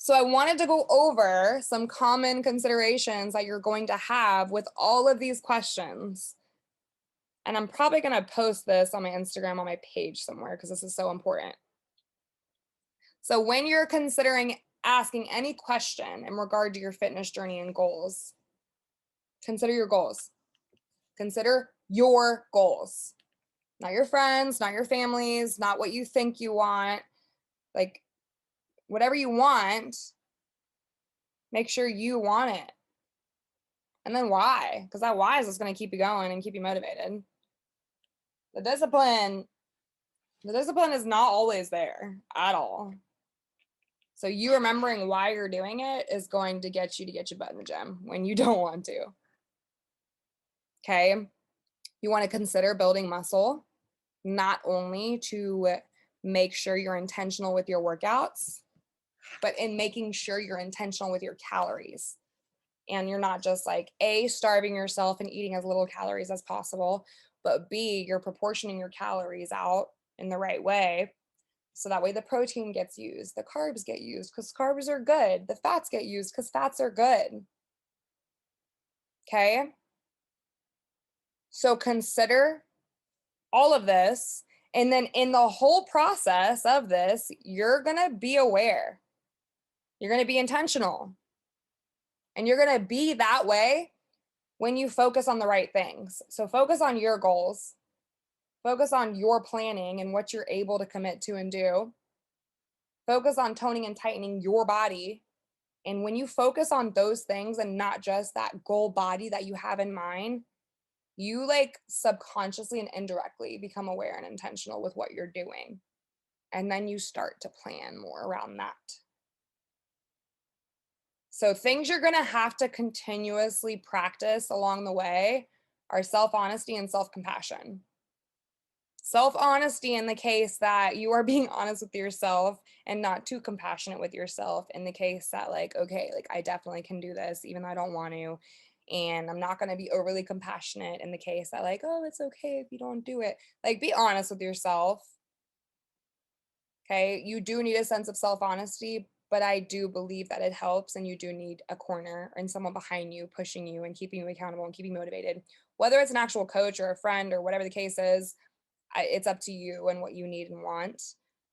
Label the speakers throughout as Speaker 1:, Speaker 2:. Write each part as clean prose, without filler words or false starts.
Speaker 1: So I wanted to go over some common considerations that you're going to have with all of these questions. And I'm probably going to post this on my Instagram on my page somewhere because this is so important. So when you're considering asking any question in regard to your fitness journey and goals, consider your goals. Consider your goals. Not your friends, not your families, not what you think you want. Like whatever you want, make sure you want it. And then why? Because that why is what's going to keep you going and keep you motivated. The discipline is not always there at all. So you remembering why you're doing it is going to get your butt in the gym when you don't want to. Okay. You want to consider building muscle, not only to make sure you're intentional with your workouts, but in making sure you're intentional with your calories. And you're not just like A, starving yourself and eating as little calories as possible, but B, you're proportioning your calories out in the right way. So that way the protein gets used, the carbs get used because carbs are good, the fats get used because fats are good. Okay. So consider all of this. And then in the whole process of this, you're going to be aware. You're going to be intentional. And you're going to be that way when you focus on the right things. So focus on your goals, focus on your planning and what you're able to commit to and do. Focus on toning and tightening your body. And when you focus on those things and not just that goal body that you have in mind, you like subconsciously and indirectly become aware and intentional with what you're doing. And then you start to plan more around that. So things you're going to have to continuously practice along the way are self-honesty and self-compassion. Self-honesty in the case that you are being honest with yourself and not too compassionate with yourself in the case that like, okay, like I definitely can do this even though I don't want to. And I'm not going to be overly compassionate in the case that like, oh, it's okay if you don't do it. Like be honest with yourself. Okay. You do need a sense of self-honesty, but I do believe that it helps and you do need a corner and someone behind you pushing you and keeping you accountable and keeping you motivated. Whether it's an actual coach or a friend or whatever the case is, it's up to you and what you need and want,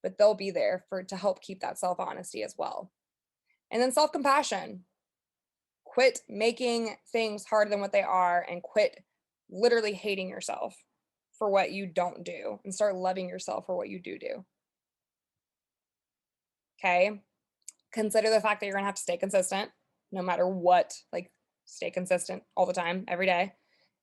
Speaker 1: but they'll be there to help keep that self-honesty as well. And then self-compassion. Quit making things harder than what they are and quit literally hating yourself for what you don't do and start loving yourself for what you do. Okay. Consider the fact that you're going to have to stay consistent no matter what, like stay consistent all the time, every day.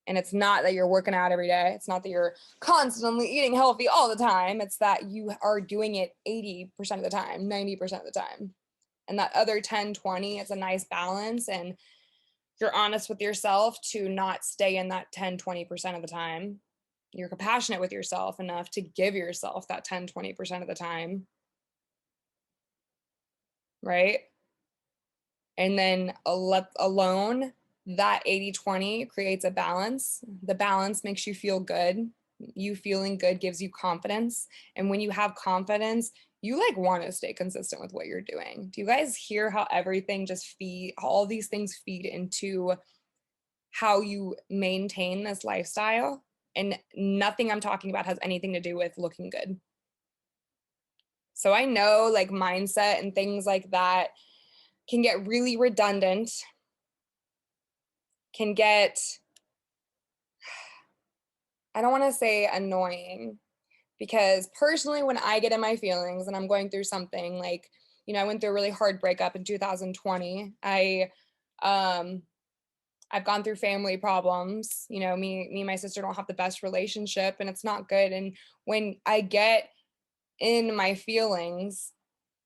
Speaker 1: And it's not that you're working out every day. It's not that you're constantly eating healthy all the time. It's that you are doing it 80% of the time, 90% of the time. And that other 10, 20, it's a nice balance. And you're honest with yourself to not stay in that 10, 20% of the time. You're compassionate with yourself enough to give yourself that 10, 20% of the time. Right? And then alone, that 80-20 creates a balance. The balance makes you feel good. You feeling good gives you confidence. And when you have confidence, you like want to stay consistent with what you're doing. Do you guys hear how everything just all these things feed into how you maintain this lifestyle? And nothing I'm talking about has anything to do with looking good. So I know like mindset and things like that can get really redundant, can get, I don't want to say annoying, because personally, when I get in my feelings and I'm going through something like, I went through a really hard breakup in 2020. I've gone through family problems. Me and my sister don't have the best relationship and it's not good. And when I get in my feelings,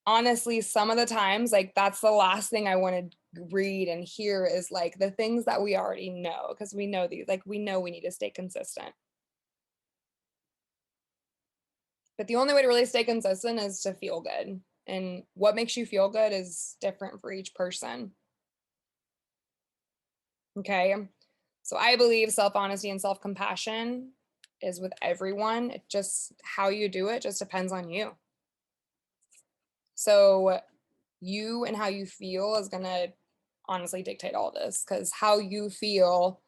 Speaker 1: honestly, some of the times, like that's the last thing I want to read and hear is like the things that we already know, because we know these, like we know we need to stay consistent. But the only way to really stay consistent is to feel good. And what makes you feel good is different for each person. Okay. So I believe self-honesty and self-compassion is with everyone. It just how you do it just depends on you. So You and how you feel is going to honestly dictate all this, because how you feel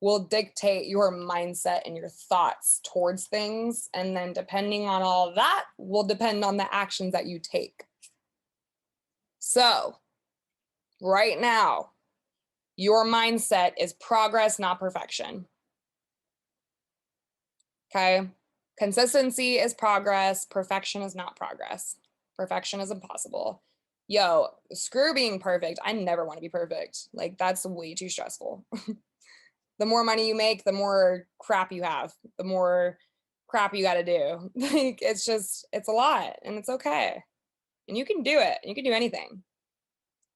Speaker 1: will dictate your mindset and your thoughts towards things. And then depending on all that will depend on the actions that you take. So right now, your mindset is progress, not perfection. Okay. Consistency is progress. Perfection is not progress. Perfection is impossible. Yo, screw being perfect. I never want to be perfect. Like, that's way too stressful. The more money you make, the more crap you have, the more crap you got to do. Like, it's a lot, and it's okay. And you can do it. You can do anything.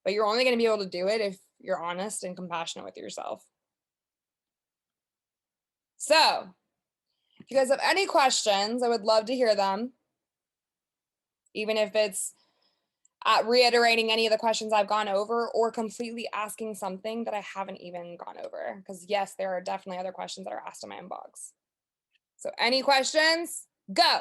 Speaker 1: But you're only going to be able to do it if you're honest and compassionate with yourself. So, if you guys have any questions, I would love to hear them. Even if it's reiterating any of the questions I've gone over, or completely asking something that I haven't even gone over. Because yes, there are definitely other questions that are asked in my inbox. So any questions? Go.